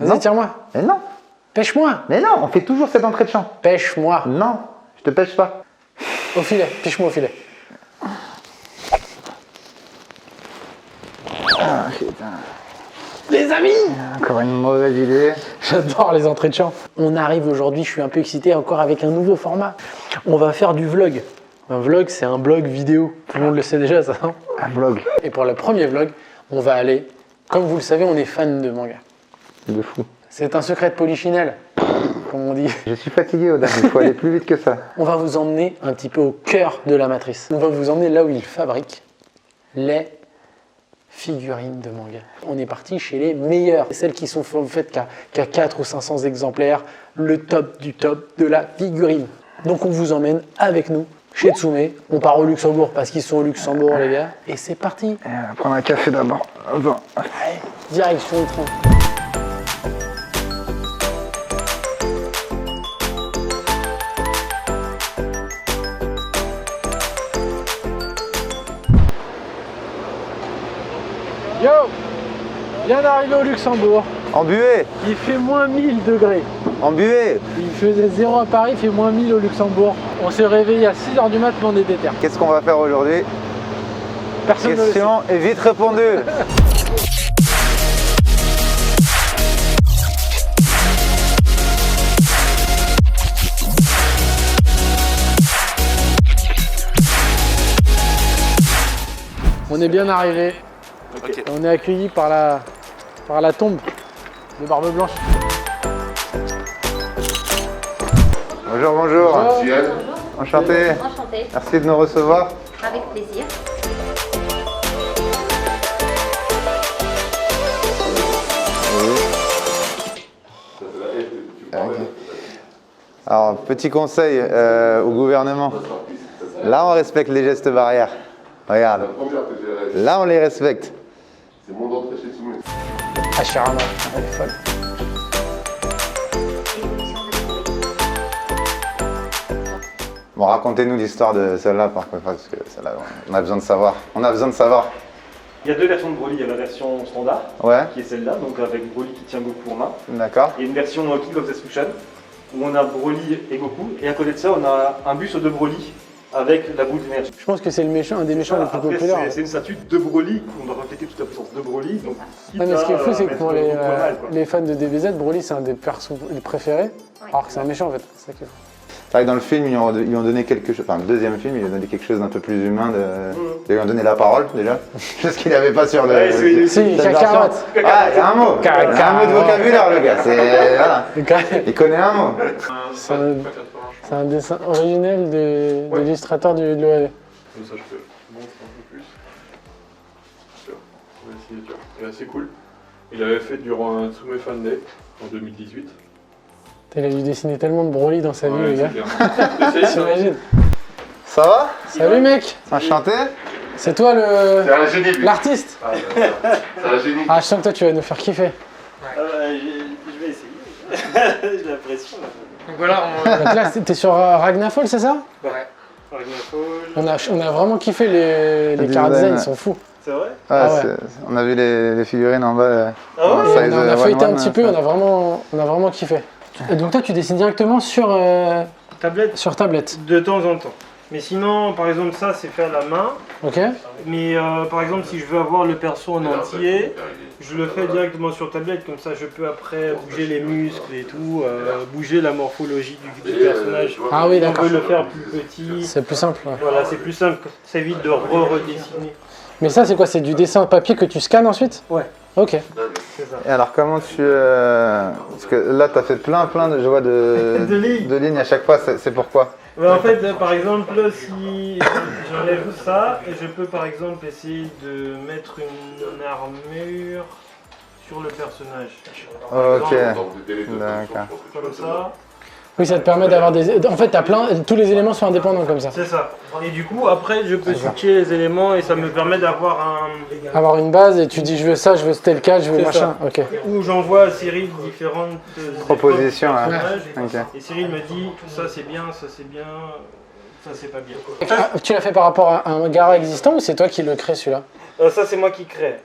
Vas-y, tire-moi. Mais non. Pêche-moi. Mais non, on fait toujours cette entrée de champ. Pêche-moi. Non, je te pêche pas. Au filet, piche-moi au filet. Ah, putain. Les amis, Encore une mauvaise idée. j'adore les entrées de champ. On arrive aujourd'hui, je suis un peu excité encore avec un nouveau format. On va faire du vlog. Un vlog, c'est un blog vidéo. Tout le monde le sait déjà, ça. Hein. Un blog. Et pour le premier vlog, on va aller, comme vous le savez, on est fan de manga. De fou. C'est un secret de polichinelle, comme on dit. Je suis fatigué, Oda, il faut aller plus vite que ça. On va vous emmener un petit peu au cœur de la matrice. On va vous emmener là où ils fabriquent les figurines de manga. On est parti chez les meilleures, celles qui sont faites qu'à 400 ou 500 exemplaires, le top du top de la figurine. Donc on vous emmène avec nous chez Tsume. On part au Luxembourg parce qu'ils sont au Luxembourg, les gars. Et c'est parti. On va prendre un café d'abord. Attends. Allez, direction le train. Yo, bien arrivé au Luxembourg. En buée. Il fait moins 1000 degrés. En buée. Il faisait 0 à Paris, il fait moins 1000 au Luxembourg. On s'est réveillé à 6h du mat, mais on est déter. Qu'est-ce qu'on va faire aujourd'hui? Personne ne le sait. Question est vite répondue. On est bien arrivé. Ok. On est accueilli par la tombe de Barbe Blanche. Bonjour, bonjour. Bonjour. Enchanté. Enchantée, Merci de nous recevoir. avec plaisir. Alors, petit conseil au gouvernement. Là, on respecte les gestes barrières. Regarde. Là, on les respecte. C'est mon entrée chez Tsume. Ah, Charama, elle est folle. Bon, racontez-nous l'histoire de celle-là, par contre, parce que celle-là, on a besoin de savoir. On a besoin de savoir. Il y a deux versions de Broly. Il y a la version standard, Ouais, qui est celle-là, donc avec Broly qui tient Goku en main, d'accord. et une version King of Destruction, où on a Broly et Goku, et à côté de ça, on a un buste de Broly avec la boule d'énergie. Je pense que c'est le méchant, un des méchants les plus Après, populaires. c'est une statue de Broly, on doit refléter toute la puissance de Broly. Donc, Ouais, mais ce qui est fou, c'est que pour les les fans de DBZ, Broly, c'est un des persos préférés, alors que c'est un méchant en fait. C'est ça qui est fou. C'est vrai que dans le film, ils lui ont donné quelque chose, enfin le deuxième film, ils lui ont donné quelque chose d'un peu plus humain. Ils lui ont donné la parole déjà, chose qu'il n'avait pas sur le. Ouais, c'est- Si, cette Kakarot. version. Ah, il y a un mot. Il y a un mot de vocabulaire, le gars. Voilà. Il connaît un mot. C'est un dessin originel de l'illustrateur de l'OL. Comme ça, je peux montrer un peu plus. Sur la signature. Il est assez cool. Il l'avait fait durant un Tsume Fan Day en 2018. Il a dû dessiner tellement de Broly dans sa vie, Ouais, les gars. c'est clair. T'essayes, ça T'imagines? Ça va? Salut mec! Enchanté? C'est toi C'est un génie, lui. l'artiste? Ah, c'est un génie. Ah, je sens que toi tu vas nous faire kiffer. Je vais essayer. J'ai l'impression. Donc voilà, on... Donc là, t'es sur Ragnafall, c'est ça? On a vraiment kiffé les Le chara design, design, ils ouais. sont fous. C'est vrai? Ouais, Ah ouais. on a vu les figurines en bas. Ah ouais? en On size a feuilleté un 1-1, petit peu, on a vraiment kiffé. Et donc toi tu dessines directement sur tablette. de temps en temps. Mais sinon, par exemple, ça, c'est fait à la main. Ok? Mais par exemple, si je veux avoir le perso en entier, je le fais directement sur tablette. Comme ça, je peux après bouger les muscles et tout, bouger la morphologie du personnage. Ah oui, Si on d'accord. veut le faire plus petit. C'est plus simple. Ouais. Voilà, c'est plus simple. Ça évite de redessiner. Mais ça c'est quoi? C'est du dessin papier que tu scannes ensuite? Ouais. Ok. C'est ça. Et alors comment tu... Parce que là tu as fait plein de, je vois De lignes. de lignes à chaque fois, c'est pourquoi? En fait, par exemple, si j'enlève ça, je peux par exemple essayer de mettre une armure sur le personnage. Par Ok. exemple, D'accord. Comme ça. Oui, ça te permet d'avoir des... En fait, tous les éléments sont indépendants comme ça. C'est ça. Et du coup, après, je peux switcher les éléments et ça me permet d'avoir un... Avoir une base et tu dis je veux ça, je veux tel cas, je veux C'est machin. Ok. Où j'envoie à Cyril différentes Propositions, époques de ouais. personnages. Ok. Et Cyril me dit, ça c'est bien, ça c'est bien, ça c'est pas bien. Ah, tu l'as fait par rapport à un Gara existant ou c'est toi qui le crée celui-là? Ça, c'est moi qui crée,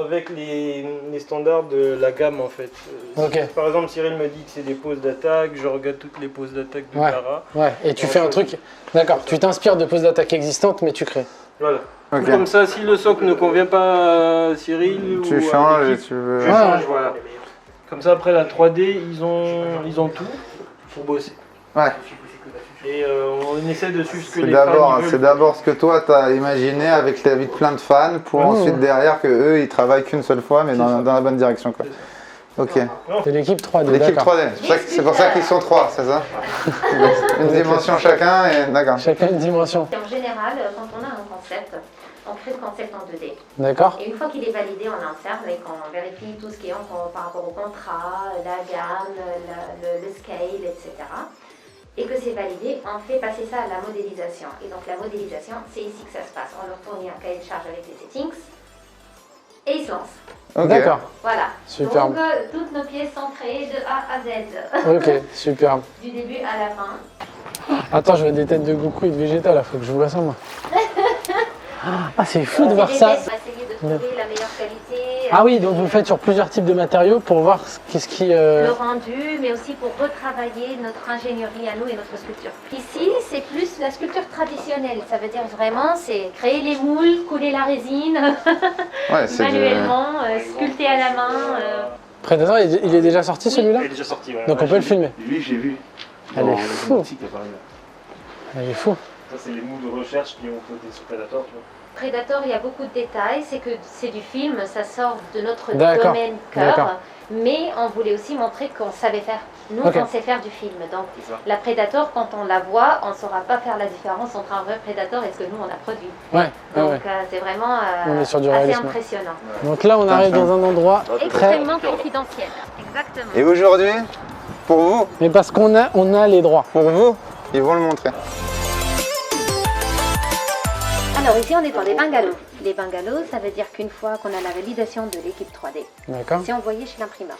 avec les standards de la gamme en fait. Ok. Par exemple, Cyril me dit que c'est des poses d'attaque, je regarde toutes les poses d'attaque de Ouais. Kara. Ouais, et tu fais un truc. D'accord, tu t'inspires de poses d'attaque existantes, mais tu crées. Voilà. Ok. Comme ça, si le socle ne convient pas à Cyril Tu ou à changes et l'équipe, tu veux. je Ouais, change, ouais. voilà. Comme ça, après la 3D, ils ont tout pour bosser. Ouais. Et on essaie de suivre ce que C'est les fans d'abord, veulent. c'est d'abord ce que toi t'as imaginé avec l'avis de plein de fans pour Mmh. ensuite derrière que eux ils travaillent qu'une seule fois mais dans la bonne direction quoi. Ok. C'est l'équipe 3D, L'équipe d'accord. 3D, c'est pour ça qu'ils sont 3, c'est ça? Une dimension chacun et d'accord. Chacun une dimension. En général, quand on a un concept, on crée le concept en 2D. D'accord. Et une fois qu'il est validé en interne et qu'on vérifie tout ce qui est par rapport au contrat, la gamme, le scale, etc., et que c'est validé, on fait passer ça à la modélisation. Et donc la modélisation, c'est ici que ça se passe. On leur fournit un cahier de charge avec les settings et ils se lancent. Ok. D'accord. Voilà. Superbe. Donc toutes nos pièces sont créées de A à Z, Ok, superbe. du début à la fin. Attends, je vois des têtes de Goku et de Vegeta là, faut que je vois ça moi. Ah, c'est fou de voir C'est des ça. tests pour essayer de trouver la meilleure qualité. Ah oui, donc vous faites sur plusieurs types de matériaux pour voir qu'est-ce qui... Le rendu, mais aussi pour retravailler notre ingénierie à nous et notre sculpture. Ici, c'est plus la sculpture traditionnelle. Ça veut dire vraiment, c'est créer les moules, couler la résine, Ouais, c'est manuellement, sculpter à la main. Predator, il est déjà sorti celui-là? Il est déjà sorti. Ouais, Donc on peut le filmer. Lui, j'ai vu. Elle est fou. Ça, Il est fou. c'est les moules de recherche qui ont fait sur Predator. Tu vois. Predator, il y a beaucoup de détails. C'est que c'est du film, ça sort de notre D'accord, domaine d'accord. cœur. Mais on voulait aussi montrer qu'on savait faire. Nous, Ok. on sait faire du film. Donc, C'est ça. la Predator, quand on la voit, on ne saura pas faire la différence entre un vrai Predator et ce que nous, on a produit. Ouais, ouais, Donc, ouais. C'est vraiment On est sur du assez réalisme. impressionnant. Donc là, on arrive dans un endroit très... Extrêmement confidentiel. Exactement. Et aujourd'hui, pour vous, Mais parce qu'on a les droits. pour vous, ils vont le montrer. Alors ici, on est dans les bungalows. Les bungalows, ça veut dire qu'une fois qu'on a la validation de l'équipe 3D, D'accord. c'est envoyé chez l'imprimeur.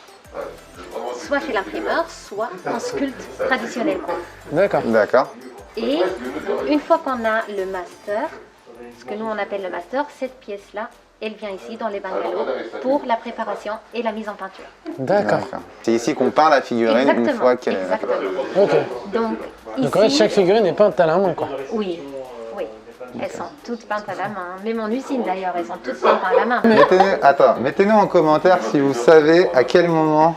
Soit chez l'imprimeur, soit en sculpte traditionnellement. D'accord. D'accord. Et une fois qu'on a le master, ce que nous on appelle le master, cette pièce-là, elle vient ici dans les bungalows pour la préparation et la mise en peinture. D'accord. C'est ici qu'on peint la figurine une Exactement. fois qu'elle est. Exactement. Ok. Donc Donc en fait, ici, chaque figurine est peinte à la main, quoi. oui, oui, elles sont toutes peintes à la main. Même en usine d'ailleurs, elles sont toutes peintes à la main. Mettez-nous en commentaire si vous savez à quel moment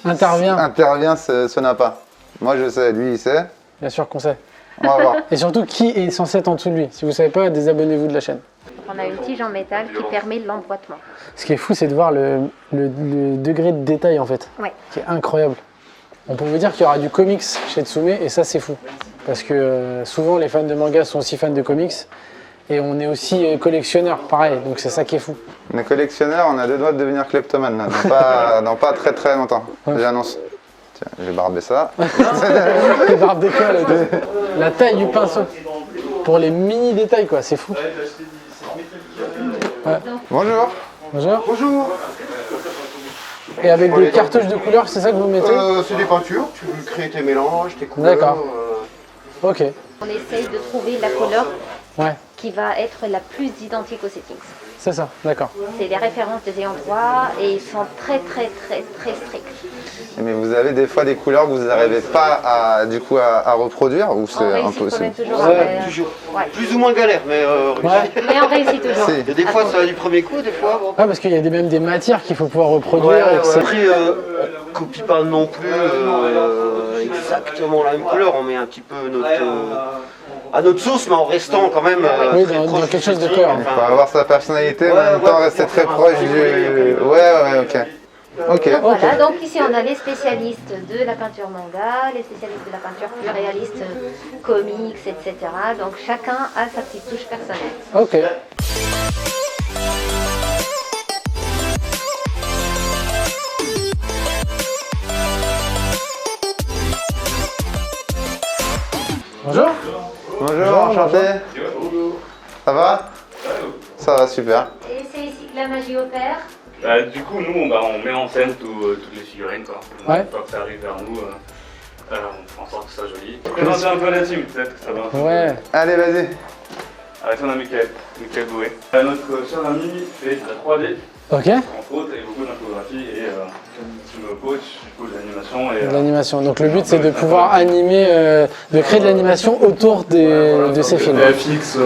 intervient ce nappa. Moi je sais, lui il sait. Bien sûr qu'on sait. On va voir. Et surtout, qui est censé être en dessous de lui? Si vous savez pas, désabonnez-vous de la chaîne. On a une tige en métal qui permet l'emboîtement. Ce qui est fou, c'est de voir le degré de détail, en fait, Ouais. qui est incroyable. On peut vous dire qu'il y aura du comics chez Tsume, et ça, c'est fou. Parce que souvent, les fans de manga sont aussi fans de comics, et on est aussi collectionneurs, pareil, donc c'est ça qui est fou. On est collectionneur, on a deux doigts de devenir kleptomane là, dans pas très très longtemps. J'annonce. Tiens, je vais barber ça. Les barbes d'école, et tout. La taille du pinceau, pour les mini détails, quoi, c'est fou. Bonjour. Bonjour. Bonjour, Et avec des cartouches de couleurs, c'est ça que vous mettez? c'est des peintures, tu crées tes mélanges, tes couleurs. D'accord. Ok. On essaye de trouver la couleur Ouais, qui va être la plus identique aux settings. c'est ça, d'accord. C'est les références des ayants droit et ils sont très très très très stricts. Mais vous avez des fois des couleurs que vous n'arrivez pas à reproduire ou c'est On réussit quand impossible? même toujours. Toujours. Ouais. Plus ou moins galère, mais Ouais. Mais on réussit toujours. Si. il y a des fois ça va du premier coup, des fois bon. Ah, parce qu'il y a même des matières qu'il faut pouvoir reproduire. Ouais, et que c'est- Après, on copie pas non plus exactement la même couleur, on met un petit peu à notre sauce, mais en restant quand même Oui, très dans proche quelque du chose de setting, cohérent. Il faut avoir sa personnalité, mais en même temps rester très proche du... Ouais, ok. Ok. Voilà, donc ici on a les spécialistes de la peinture manga, les spécialistes de la peinture plus réaliste, comics, etc. Donc chacun a sa petite touche personnelle. Ok. Bonjour. Bonjour, enchanté. Ça va? Ça va, super. Et c'est ici que la magie opère. Du coup, nous, on met en scène toutes les figurines, quoi. Ouais. Une fois que ça arrive vers nous, on fait en sorte que ça soit joli. Présenter un peu la team, peut-être que ça va. Ouais. Allez, vas-y. avec son ami Michael Boué. Notre cher ami fait de la 3D, Ok. entre autres, et beaucoup d'infographie et tu me coaches du coup de l'animation. De l'animation. Donc le but c'est de pouvoir animer, de créer de l'animation autour de ces films. FX,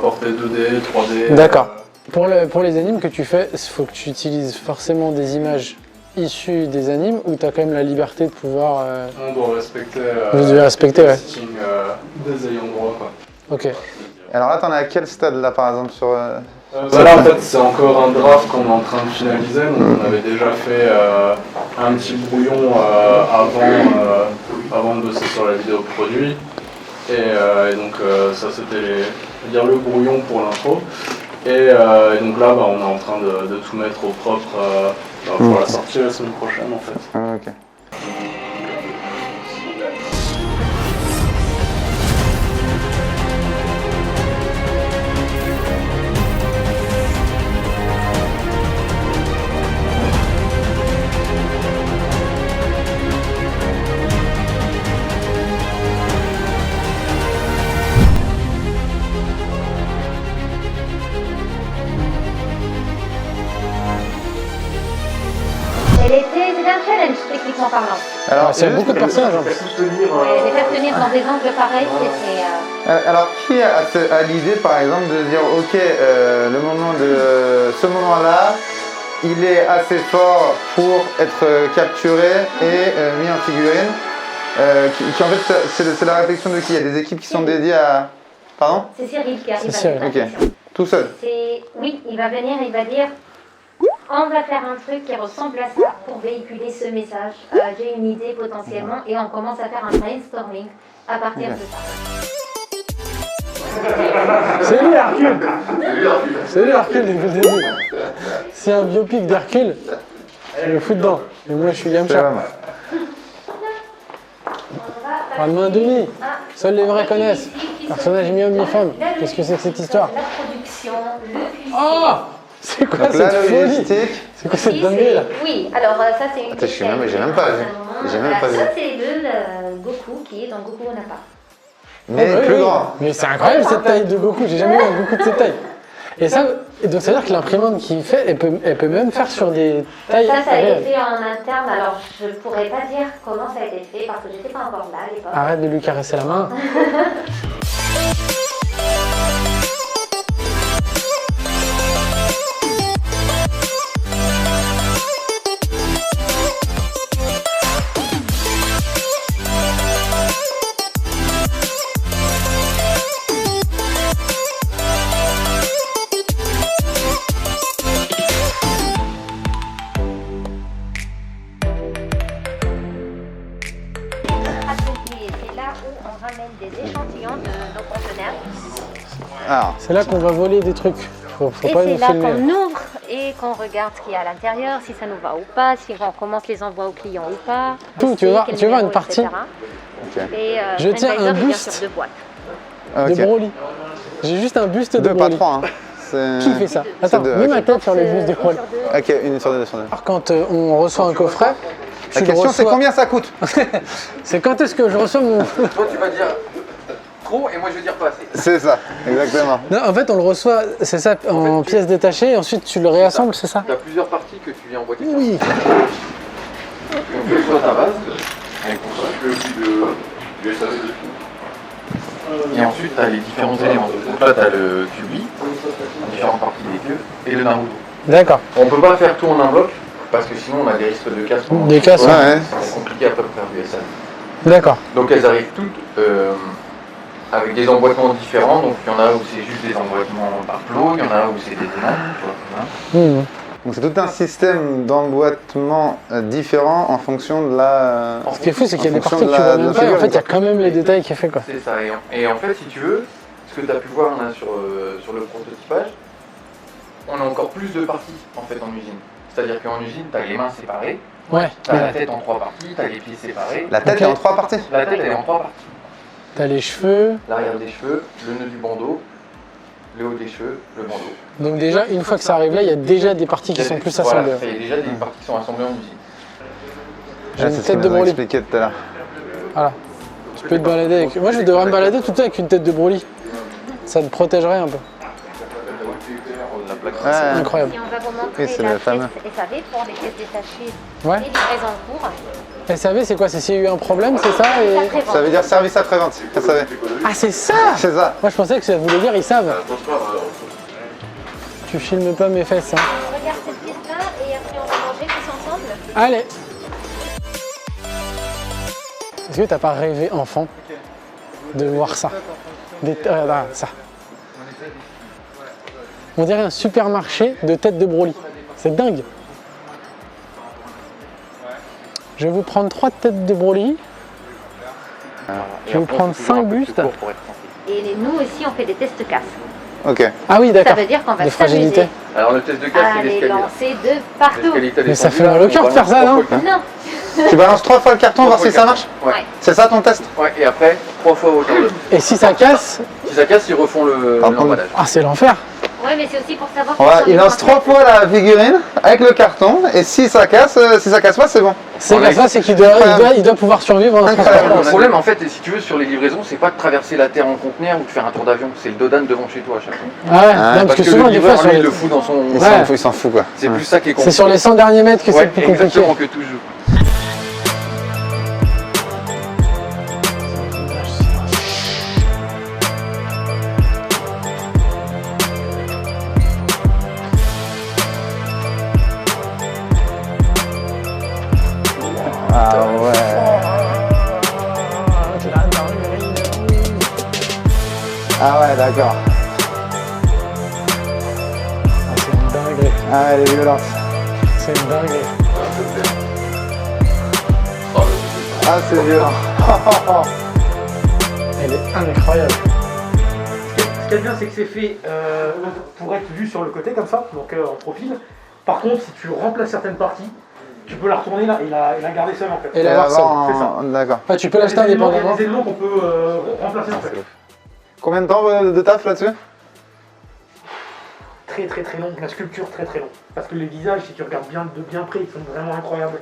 portée 2D, 3D. D'accord. Pour les animes que tu fais, il faut que tu utilises forcément des images issues des animes ou tu as quand même la liberté de pouvoir... On doit respecter, Vous devez respecter, le ouais. casting des ayants droit, quoi. Ok. Alors là, t'en es à quel stade là par exemple sur. Là en fait c'est encore un draft qu'on est en train de finaliser. Donc, on avait déjà fait un petit brouillon avant de bosser sur la vidéo produit. Et donc ça c'était le brouillon pour l'intro. Et donc là on est en train de tout mettre au propre pour la sortie la semaine prochaine en fait. Ah, ok. C'était un challenge, techniquement parlant. Alors, C'est beaucoup de personnages en plus. Les faire tenir dans des angles pareils, c'était... alors qui a l'idée par exemple de dire ok, ce moment-là, il est assez fort pour être capturé et mis en figurine. Qui en fait c'est la réflexion de qui? Il y a des équipes qui sont dédiées à. Pardon? C'est Cyril qui arrive C'est à cette Ok. réflexion. Tout seul. Oui, il va venir, il va dire on va faire un truc qui ressemble à ça pour véhiculer ce message. J'ai une idée potentiellement et on commence à faire un brainstorming à partir de ça. C'est lui Hercule. C'est lui Hercule depuis le début. C'est un biopic d'Hercule. Je le fous dedans. Et moi je suis C'est Yamcha. vrai, moi. Parle-moi un demi. Seuls les vrais connaissent. Personnage mi-homme, mi-femme. Qu'est-ce que c'est que cette histoire? La production, le cuisine. Oh! C'est quoi Donc là, cette le folie? logistique. C'est quoi cette dinguerie là? Oui, alors ça c'est une... Attends, j'ai même pas vu. J'ai même pas vu. Ça c'est le Goku qui est dans Goku on n'a pas. Mais Oh, oui, plus oui. grand. Mais c'est incroyable cette taille de Goku. J'ai jamais vu un Goku de cette taille. Et ça, donc ça veut dire que l'imprimante qu'il fait, elle peut même faire sur des tailles Ça a été réelles. fait en interne, alors je pourrais pas dire comment ça a été fait parce que j'étais pas encore là à l'époque. Arrête de lui caresser la main. C'est là où on ramène des échantillons de nos conteneurs. Alors, C'est là qu'on va voler des trucs. Faut Et pas c'est nous là filmer. qu'on ouvre et qu'on regarde ce qu'il y a à l'intérieur, si ça nous va ou pas, si on commence les envois aux clients ou pas. Tout, tu veux voir- quel tu veux voir une numéro, partie etc. ok. Et Je tiens un Sennheiser, il vient buste. sur 2 boîtes. De Ok. Broly. J'ai juste un buste de 2 pas Broly. 3. Hein. C'est- Qui fait ça? Attends, deux, mets ok. ma tête sur le buste de Broly. Ok, une sur deux, sur deux. Alors, quand on reçoit un coffret, La tu le question c'est reçois- combien ça coûte? C'est quand est-ce que je reçois mon... Toi, tu vas dire trop et moi, je vais dire pas assez. C'est ça, exactement. Non, en fait, on le reçoit, c'est ça, en pièces détachées, et ensuite tu le réassembles, c'est ça? Tu as plusieurs parties que tu viens emboîter. Oui. Donc, tu reçois ta base avec ton sac, le du SAV dessus. Et ensuite, tu as les différents éléments. Donc là, tu as le QB, différentes parties des queues, et le Naruto. D'accord. On peut pas faire tout en un bloc, parce que sinon, on a des risques de casse. Des casses, Ouais, ouais. C'est compliqué après pour faire du SAV. D'accord. Donc elles arrivent toutes avec des emboîtements différents. Donc il y en a où c'est juste des emboîtements par plot, il y en a où c'est des éléments, tu vois. Mmh. Donc c'est tout un système d'emboîtement différent en fonction de la. Ce qui est fou, c'est qu'il y a en des fonction parties que de tu la- vois de même la pas, et en fait, il y a figurine. quand même les détails qui est fait, quoi. C'est ça. Et en fait, si tu veux, ce que tu as pu voir là sur le prototypage, on a encore plus de parties en fait en usine. C'est-à-dire qu'en usine, tu as les mains séparées, Ouais. tu as la tête en 3 parties, tu as les pieds séparés. La tête Ok. est en 3 parties. La tête, elle est en 3 parties. T'as les cheveux. L'arrière des cheveux, le nœud du bandeau, le haut des cheveux, le bandeau. Donc déjà, une fois que ça arrive là, il y a déjà des parties qui sont plus Voilà, assemblées. il y a déjà des parties qui sont assemblées en usine. J'ai Ah, une c'est ce tête qu'on de nous a Broly. expliqué tout à l'heure. Voilà. Tu peux te balader avec... Moi, je devrais me balader tout le temps avec une tête de Broly. Ça te protégerait un peu. Ouais. C'est incroyable. Si on va vous montrer Oui, c'est la le fameux. pièce SAV pour les pièces détachées Ouais. et livraison en cours. SAV, c'est quoi? C'est s'il y a eu un problème, c'est ça et... Ça veut dire service après-vente, SAV. Ah, c'est ça! C'est ça. Moi, je pensais que ça voulait dire ils savent. Tu filmes pas mes fesses, hein. On regarde cette pièce-là et après on va manger tous ensemble. Allez! Est-ce que t'as pas rêvé enfant de voir ça? Regarde ça. On dirait un supermarché de têtes de brolies. C'est dingue. Je vais vous prendre 3 têtes de brolies. Je vais vous prendre 5 bustes. Et nous aussi, on fait des tests casse. Ok. Ah oui, Ça d'accord. veut dire qu'on va De fragilité. s'amuser Alors le test de casse, c'est à les l'escalier. lancer de partout. Mais ça fait mal au cœur de faire ça, non? Non. Tu balances 3 fois le carton, voir si ça marche? Ouais. C'est ça ton test? Ouais, et après, 3 fois au carton. Et si ça casse? Si ça casse, ils refont l'emballage. Ah, c'est l'enfer. Ouais, mais c'est aussi pour savoir. Voilà, si il on est lance 3 fois la figurine avec le carton et si ça casse pas, c'est bon. C'est On comme a- ça, c'est qu'il doit, il doit pouvoir survivre en Incroyable. transport. Le problème, en fait, si tu veux, sur les livraisons, c'est pas de traverser la terre en conteneur ou de faire un tour d'avion. C'est le dodan devant chez toi à chaque fois. Ah ouais, non, parce que souvent, le des fois, livreur, sur lui, les- il le fout dans son. Il s'en fout quoi. C'est plus ça qui est c'est compliqué. sur les 100 derniers mètres que c'est Ouais, le plus compliqué. exactement, que tout joue. Ah ouais. Ah ouais, d'accord. Ah, c'est une dinguerie. Ah elle est violente. C'est une dinguerie. Ah c'est violent. Elle est incroyable. Ce qui est bien, c'est que c'est fait pour être vu sur le côté comme ça, donc en profil. Par contre, si tu remplaces certaines parties, tu peux la retourner là et la garder seule en fait. Et la voir seule. C'est ça. D'accord. Ah, tu peux l'acheter Il y a indépendamment. des éléments qu'on peut remplacer en fait. Combien de temps de taf là-dessus? Très long, la sculpture très long. Parce que les visages, si tu regardes bien de bien près, ils sont vraiment incroyables.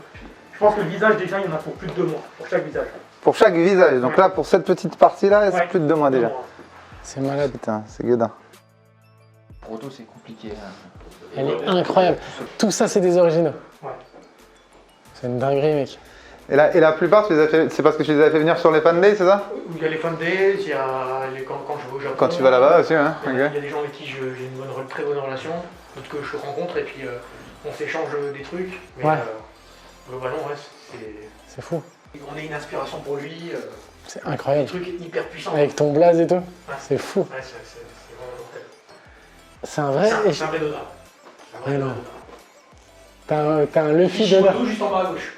Je pense que le visage déjà, il y en a pour plus de 2 mois, pour chaque visage. Pour chaque visage. Donc là, pour cette petite partie-là, c'est Ouais. plus de 2 mois déjà. C'est malade. Putain, c'est gueudin. Pour auto, c'est compliqué. Elle est incroyable. Tout ça, c'est des originaux. Ouais. C'est une dinguerie, mec. Et la plupart, tu les as fait, c'est parce que tu les as fait venir sur les fan days, c'est ça? Où il y a les fan days, il y a quand je vais au Japon. Quand tu vas là-bas aussi, hein? Il y a Ok. des gens avec qui j'ai une très bonne relation, d'autres que je rencontre et puis on s'échange des trucs. Mais Ouais. globalement, ouais, C'est fou. on est une inspiration pour lui. C'est Un incroyable. truc hyper puissant. Avec ton blaze et tout. C'est fou. Ouais, c'est vraiment mortel. C'est un vrai. C'est un vrai Doda. Ouais, non. T'as un Luffy de là. Kishimoto juste en bas à gauche.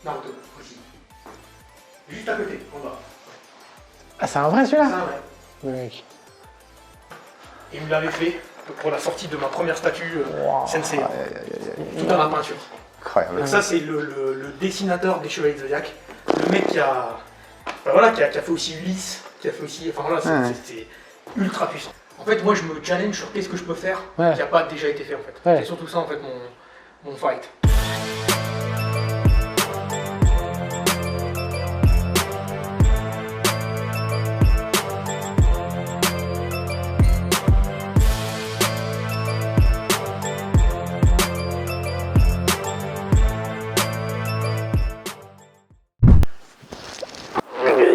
Naruto aussi. Juste à côté, en bas. Ah, c'est un vrai celui-là? C'est un vrai. Mec. Il me l'avait fait pour la sortie de ma première statue Sensei. Tout dans la peinture. Incroyable. Donc ça c'est le dessinateur des Chevaliers de Zodiac. Le mec qui a, enfin, voilà, qui a fait aussi Ulysse, qui a fait aussi, enfin voilà, c'est ultra puissant. En fait, moi je me challenge sur qu'est-ce que je peux faire qui n'a pas déjà été fait en fait. Ouais. C'est surtout ça en fait mon fight.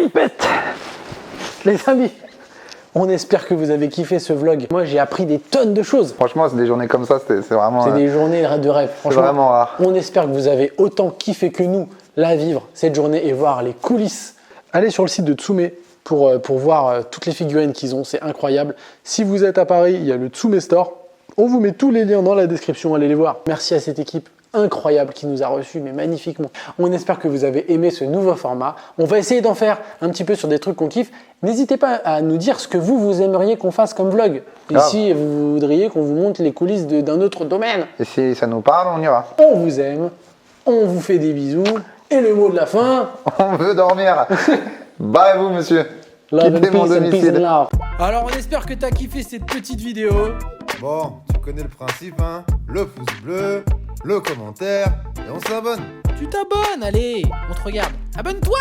Il pète. Les amis, on espère que vous avez kiffé ce vlog. Moi, j'ai appris des tonnes de choses. Franchement, c'est des journées comme ça, c'est vraiment. C'est des journées de rêve. C'est Franchement, vraiment rare. on espère que vous avez autant kiffé que nous la vivre cette journée et voir les coulisses. Allez sur le site de Tsume pour voir toutes les figurines qu'ils ont. C'est incroyable. Si vous êtes à Paris, il y a le Tsume Store. On vous met tous les liens dans la description. Allez les voir. Merci à cette équipe incroyable qui nous a reçus, mais magnifiquement. On espère que vous avez aimé ce nouveau format. On va essayer d'en faire un petit peu sur des trucs qu'on kiffe. N'hésitez pas à nous dire ce que vous aimeriez qu'on fasse comme vlog. Et Grave. si vous voudriez qu'on vous montre les coulisses d'un autre domaine. Et si ça nous parle, on ira. On vous aime, on vous fait des bisous. Et le mot de la fin, On veut dormir. Barrez-vous, monsieur. love and Quittez mon peace and peace domicile. and love. Alors on espère que t'as kiffé cette petite vidéo. Bon, tu connais le principe, hein? Le pouce bleu, le commentaire, et on s'abonne. Tu t'abonnes, allez, on te regarde. Abonne-toi!